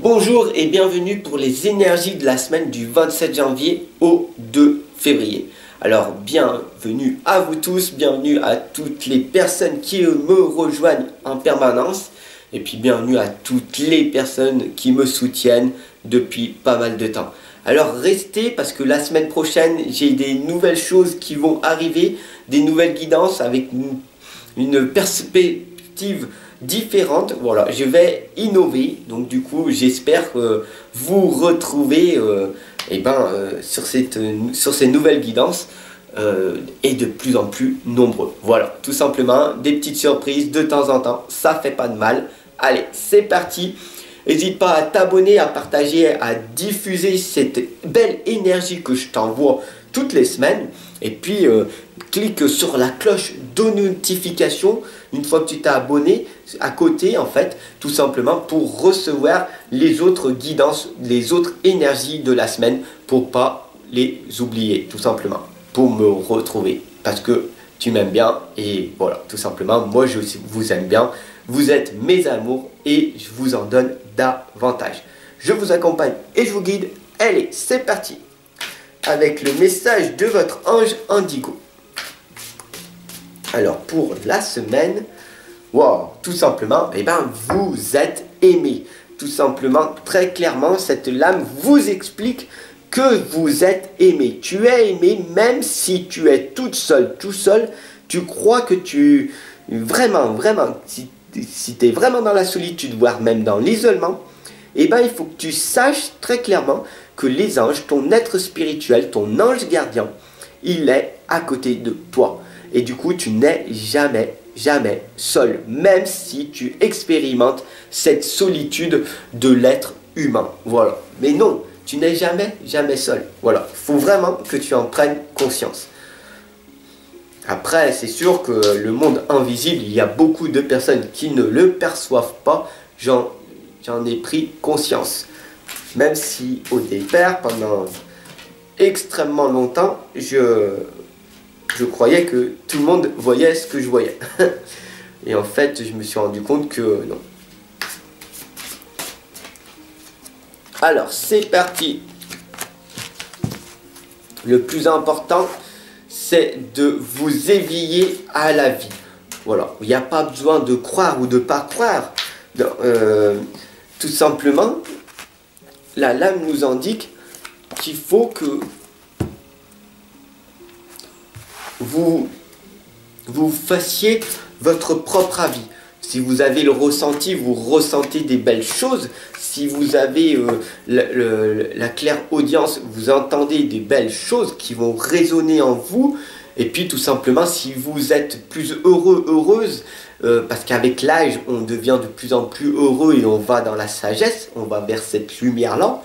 Bonjour et bienvenue pour les énergies de la semaine du 27 janvier au 2 février. Alors bienvenue à vous tous, bienvenue à toutes les personnes qui me rejoignent en permanence et puis bienvenue à toutes les personnes qui me soutiennent depuis pas mal de temps. Alors restez parce que la semaine prochaine j'ai des nouvelles choses qui vont arriver, des nouvelles guidances avec une perspective différente. Voilà, je vais innover, donc du coup j'espère vous retrouver sur ces nouvelles guidances et de plus en plus nombreux. Voilà, tout simplement des petites surprises de temps en temps, ça fait pas de mal. Allez, c'est parti. N'hésite pas à t'abonner, à partager, à diffuser cette belle énergie que je t'envoie toutes les semaines. Et puis, clique sur la cloche de notification une fois que tu t'es abonné à côté, en fait, tout simplement pour recevoir les autres guidances, les autres énergies de la semaine pour pas les oublier, tout simplement, pour me retrouver. Parce que tu m'aimes bien et voilà, tout simplement, moi je vous aime bien. Vous êtes mes amours et je vous en donne davantage. Je vous accompagne et je vous guide. Allez, c'est parti avec le message de votre ange indigo. Alors pour la semaine, wow, tout simplement, vous êtes aimé. Tout simplement, très clairement, cette lame vous explique que vous êtes aimé. Tu es aimé même si tu es toute seule, tout seul. Tu crois que vraiment, si tu es vraiment dans la solitude, voire même dans l'isolement, il faut que tu saches très clairement que les anges, ton être spirituel, ton ange gardien, il est à côté de toi. Et du coup, tu n'es jamais seul, même si tu expérimentes cette solitude de l'être humain. Voilà. Mais non, tu n'es jamais seul. Voilà. Il faut vraiment que tu en prennes conscience. Après, c'est sûr que le monde invisible, il y a beaucoup de personnes qui ne le perçoivent pas. J'en ai pris conscience. Même si au départ, pendant extrêmement longtemps, je croyais que tout le monde voyait ce que je voyais. Et en fait, je me suis rendu compte que non. Alors, c'est parti. Le plus important, c'est de vous éveiller à la vie. Voilà, il n'y a pas besoin de croire ou de ne pas croire. Tout simplement, la lame nous indique qu'il faut que vous fassiez votre propre avis. Si vous avez le ressenti, vous ressentez des belles choses. Si vous avez la clairaudience, vous entendez des belles choses qui vont résonner en vous. Et puis tout simplement, si vous êtes plus heureux, heureuse, parce qu'avec l'âge, on devient de plus en plus heureux et on va dans la sagesse, on va vers cette lumière-là.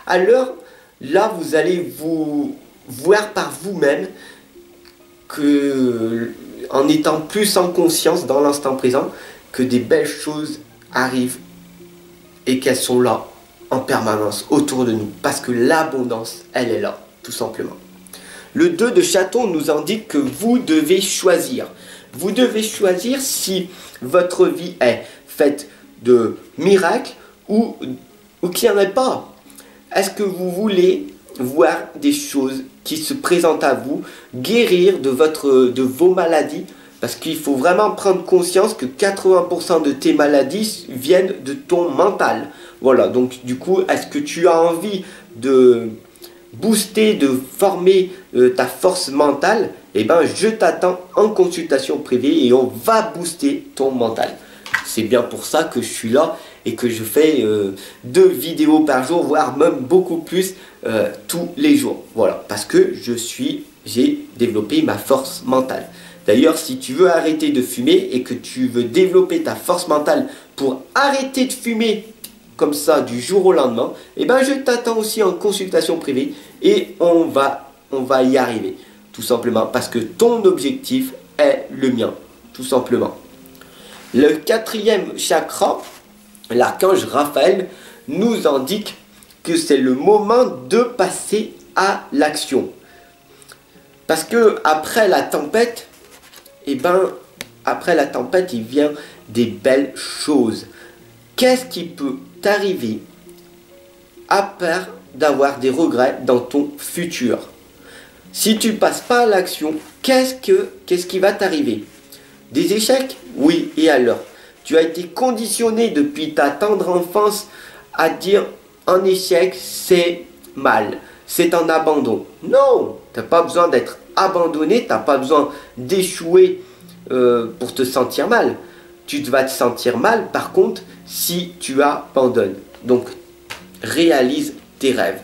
Alors là, vous allez vous voir par vous-même que, en étant plus en conscience dans l'instant présent, que des belles choses arrivent et qu'elles sont là en permanence autour de nous. Parce que l'abondance, elle est là, tout simplement. Le 2 de chaton nous indique que vous devez choisir. Vous devez choisir si votre vie est faite de miracles ou qu'il n'y en ait pas. Est-ce que vous voulez voir des choses qui se présentent à vous, guérir de vos maladies? Parce qu'il faut vraiment prendre conscience que 80% de tes maladies viennent de ton mental. Voilà, donc du coup, est-ce que tu as envie de booster, de former ta force mentale? Je t'attends en consultation privée et on va booster ton mental. C'est bien pour ça que je suis là et que je fais 2 vidéos par jour, voire même beaucoup plus tous les jours. Voilà, parce que j'ai développé ma force mentale. D'ailleurs, si tu veux arrêter de fumer et que tu veux développer ta force mentale pour arrêter de fumer comme ça du jour au lendemain, je t'attends aussi en consultation privée et on va y arriver. Tout simplement parce que ton objectif est le mien. Tout simplement. Le 4e chakra, l'archange Raphaël, nous indique que c'est le moment de passer à l'action. Parce que après la tempête, il vient des belles choses. Qu'est-ce qui peut t'arriver à peur d'avoir des regrets dans ton futur. Si tu passes pas à l'action, qu'est-ce qui va t'arriver? Des échecs? Oui, et alors? Tu as été conditionné depuis ta tendre enfance à dire un échec, c'est mal, c'est un abandon. Non, tu n'as pas besoin d'être abandonné, tu n'as pas besoin d'échouer pour te sentir mal. Tu vas te sentir mal, par contre, si tu abandonnes. Donc, réalise tes rêves.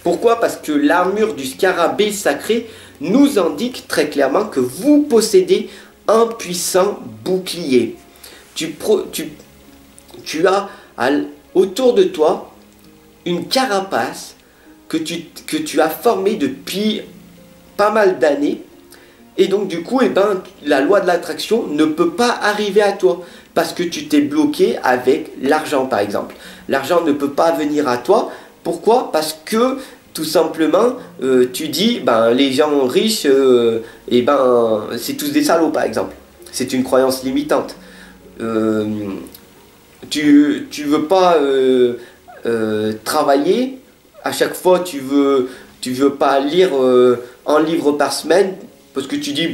Pourquoi? Parce que l'armure du scarabée sacré nous indique très clairement que vous possédez un puissant bouclier. Tu as autour de toi une carapace que tu as formée depuis pas mal d'années. Et donc du coup, la loi de l'attraction ne peut pas arriver à toi. Parce que tu t'es bloqué avec l'argent par exemple. L'argent ne peut pas venir à toi. Pourquoi? Parce que tout simplement, tu dis, les gens riches, c'est tous des salauds par exemple. C'est une croyance limitante. Tu veux pas travailler. À chaque fois, tu veux pas lire un livre par semaine parce que tu dis,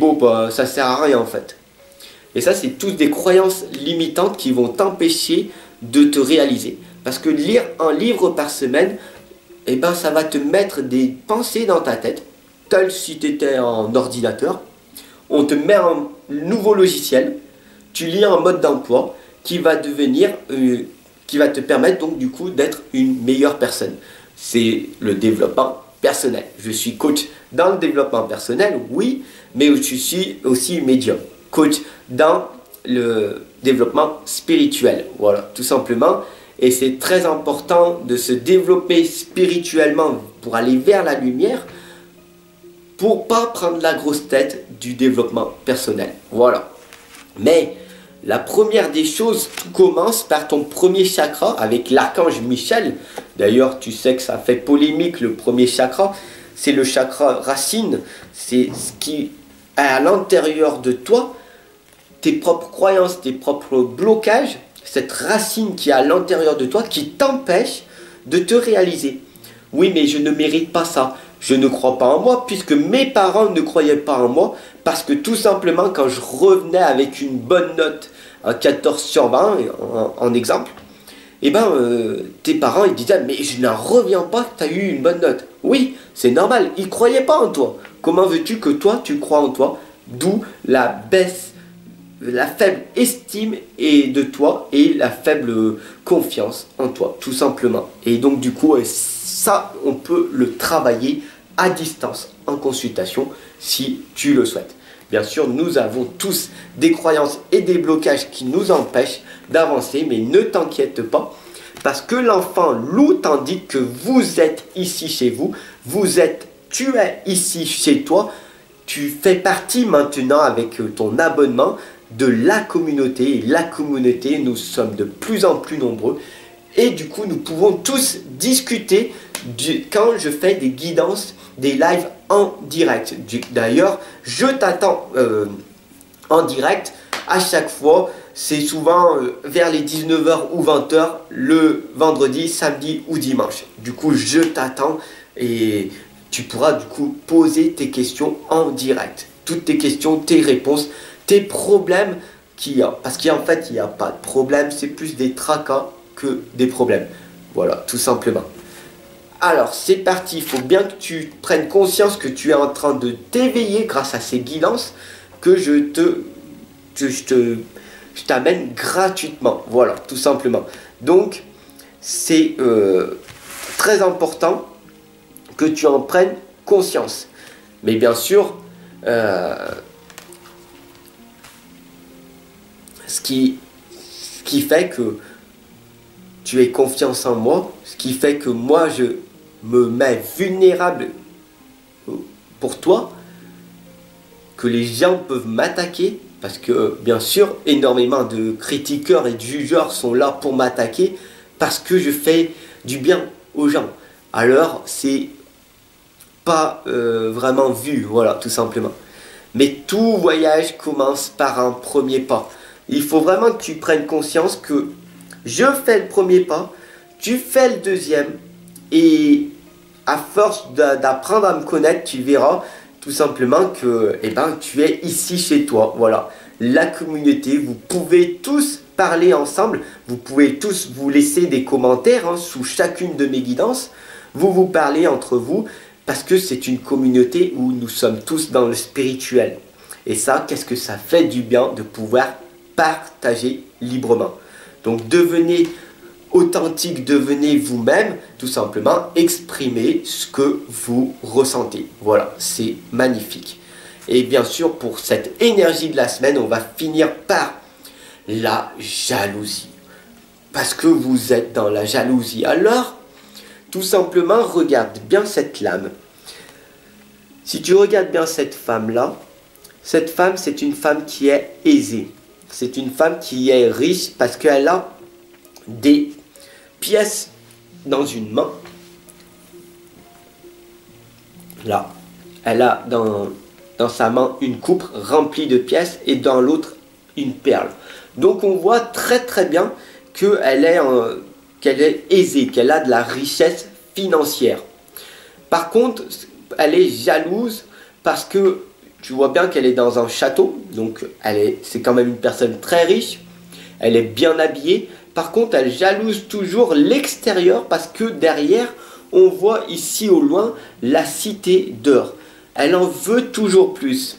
ça sert à rien en fait. Et ça, c'est toutes des croyances limitantes qui vont t'empêcher de te réaliser. Parce que lire un livre par semaine, ça va te mettre des pensées dans ta tête, tel si tu étais en ordinateur. On te met un nouveau logiciel, tu lis un mode d'emploi qui va te permettre donc du coup d'être une meilleure personne. C'est le développement personnel. Je suis coach dans le développement personnel, oui, mais je suis aussi médium. Coach dans le développement spirituel. Voilà, tout simplement. Et c'est très important de se développer spirituellement pour aller vers la lumière, pour pas prendre la grosse tête du développement personnel. Voilà. Mais la première des choses commence par ton premier chakra avec l'archange Michel. D'ailleurs, tu sais que ça fait polémique le premier chakra. C'est le chakra racine. C'est ce qui est à l'intérieur de toi. Tes propres croyances, tes propres blocages, cette racine qui est à l'intérieur de toi qui t'empêche de te réaliser. Oui, mais je ne mérite pas ça. Je ne crois pas en moi puisque mes parents ne croyaient pas en moi parce que tout simplement quand je revenais avec une bonne note, un 14 sur 20 en exemple, tes parents ils disaient mais je n'en reviens pas que tu as eu une bonne note. Oui, c'est normal, ils ne croyaient pas en toi. Comment veux-tu que toi tu crois en toi? D'où la baisse, la faible estime de toi et la faible confiance en toi, tout simplement. Et donc du coup, ça, on peut le travailler à distance, en consultation, si tu le souhaites. Bien sûr, nous avons tous des croyances et des blocages qui nous empêchent d'avancer, mais ne t'inquiète pas, parce que l'enfant loup t'indique que vous êtes ici chez vous, tu es ici chez toi, tu fais partie maintenant avec ton abonnement de la communauté. Et la communauté, nous sommes de plus en plus nombreux. Et du coup, nous pouvons tous discuter quand je fais des guidances, des lives en direct. D'ailleurs, je t'attends en direct à chaque fois. C'est souvent vers les 19h ou 20h, le vendredi, samedi ou dimanche. Du coup, je t'attends et tu pourras du coup poser tes questions en direct. Toutes tes questions, tes réponses, tes problèmes qu'il y a. Parce qu'en fait, il n'y a pas de problème, c'est plus des tracas que des problèmes. Voilà, tout simplement. Alors, c'est parti. Il faut bien que tu prennes conscience que tu es en train de t'éveiller grâce à ces guidances que je t'amène gratuitement. Voilà, tout simplement. Donc, c'est très important que tu en prennes conscience. Mais bien sûr, ce qui fait que tu aies confiance en moi, ce qui fait que moi je me mets vulnérable pour toi, que les gens peuvent m'attaquer, parce que bien sûr énormément de critiqueurs et de jugeurs sont là pour m'attaquer, parce que je fais du bien aux gens. Alors c'est pas vraiment vu, voilà, tout simplement. Mais tout voyage commence par un premier pas. Il faut vraiment que tu prennes conscience que je fais le premier pas, tu fais le deuxième, Et à force d'apprendre à me connaître, tu verras tout simplement que tu es ici chez toi. Voilà, la communauté, vous pouvez tous parler ensemble, vous pouvez tous vous laisser des commentaires sous chacune de mes guidances. Vous parlez entre vous parce que c'est une communauté où nous sommes tous dans le spirituel. Et ça, qu'est-ce que ça fait du bien de pouvoir partager librement. Donc devenez authentique, devenez vous-même, tout simplement, exprimez ce que vous ressentez. Voilà, c'est magnifique. Et bien sûr, pour cette énergie de la semaine, on va finir par la jalousie. Parce que vous êtes dans la jalousie. Alors, tout simplement, regarde bien cette lame. Si tu regardes bien cette femme-là, cette femme, c'est une femme qui est aisée. C'est une femme qui est riche parce qu'elle a des pièces dans une main. Là, elle a dans sa main une coupe remplie de pièces et dans l'autre une perle. Donc on voit très très bien qu'elle est aisée, qu'elle a de la richesse financière. Par contre, elle est jalouse parce que tu vois bien qu'elle est dans un château, donc c'est quand même une personne très riche, elle est bien habillée. Par contre, elle jalouse toujours l'extérieur parce que derrière, on voit ici au loin la cité d'or. Elle en veut toujours plus.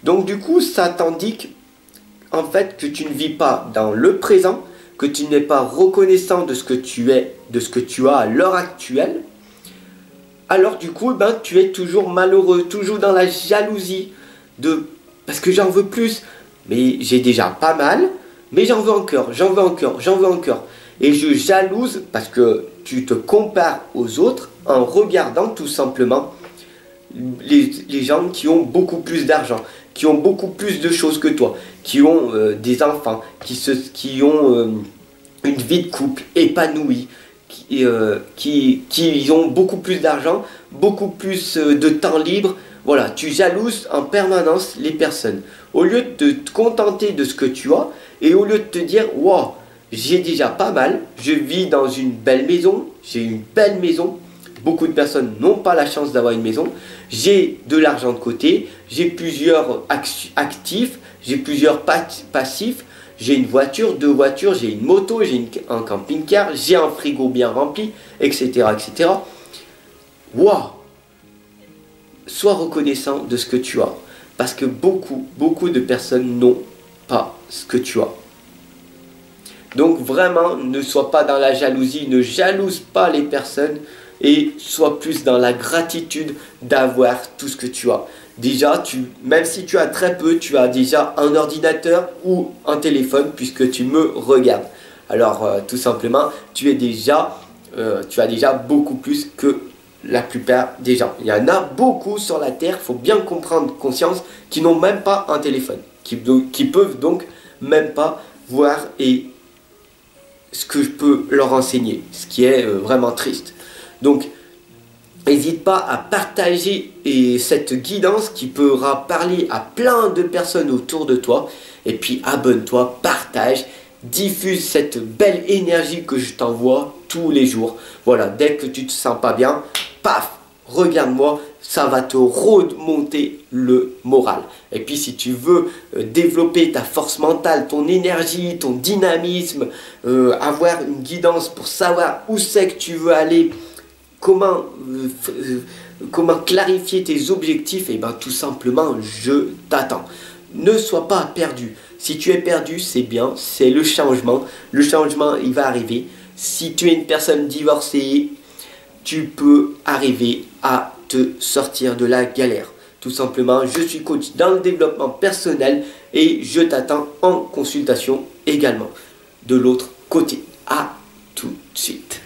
Donc du coup, ça t'indique en fait que tu ne vis pas dans le présent, que tu n'es pas reconnaissant de ce que tu es, de ce que tu as à l'heure actuelle. Alors du coup, tu es toujours malheureux, toujours dans la jalousie parce que j'en veux plus. Mais j'ai déjà pas mal, mais j'en veux encore, j'en veux encore, j'en veux encore. Et je jalouse parce que tu te compares aux autres en regardant tout simplement les gens qui ont beaucoup plus d'argent, qui ont beaucoup plus de choses que toi, qui ont des enfants, qui ont une vie de couple épanouie, qui ont beaucoup plus d'argent, beaucoup plus de temps libre. Voilà, tu jalouses en permanence les personnes. Au lieu de te contenter de ce que tu as, et au lieu de te dire, wow, j'ai déjà pas mal, je vis dans une belle maison, j'ai une belle maison. Beaucoup de personnes n'ont pas la chance d'avoir une maison. J'ai de l'argent de côté, j'ai plusieurs actifs, j'ai plusieurs passifs, j'ai une voiture, 2 voitures, j'ai une moto, j'ai un camping-car, j'ai un frigo bien rempli, etc. etc. Waouh! Sois reconnaissant de ce que tu as. Parce que beaucoup de personnes n'ont pas ce que tu as. Donc vraiment, ne sois pas dans la jalousie, ne jalouse pas les personnes et sois plus dans la gratitude d'avoir tout ce que tu as. Déjà, même si tu as très peu, tu as déjà un ordinateur ou un téléphone puisque tu me regardes. Alors tout simplement, tu as déjà beaucoup plus que la plupart des gens. Il y en a beaucoup sur la terre, il faut bien comprendre conscience, qui n'ont même pas un téléphone, qui peuvent donc même pas voir et ce que je peux leur enseigner, ce qui est vraiment triste. Donc, n'hésite pas à partager cette guidance qui pourra parler à plein de personnes autour de toi. Et puis, abonne-toi, partage, diffuse cette belle énergie que je t'envoie tous les jours. Voilà, dès que tu te sens pas bien, paf, regarde-moi, ça va te remonter le moral. Et puis si tu veux développer ta force mentale, ton énergie, ton dynamisme, avoir une guidance pour savoir où c'est que tu veux aller, comment clarifier tes objectifs, et bien tout simplement, je t'attends. Ne sois pas perdu. Si tu es perdu, c'est bien, c'est le changement. Le changement, il va arriver. Si tu es une personne divorcée, tu peux arriver à te sortir de la galère. Tout simplement, je suis coach dans le développement personnel et je t'attends en consultation également de l'autre côté. À tout de suite.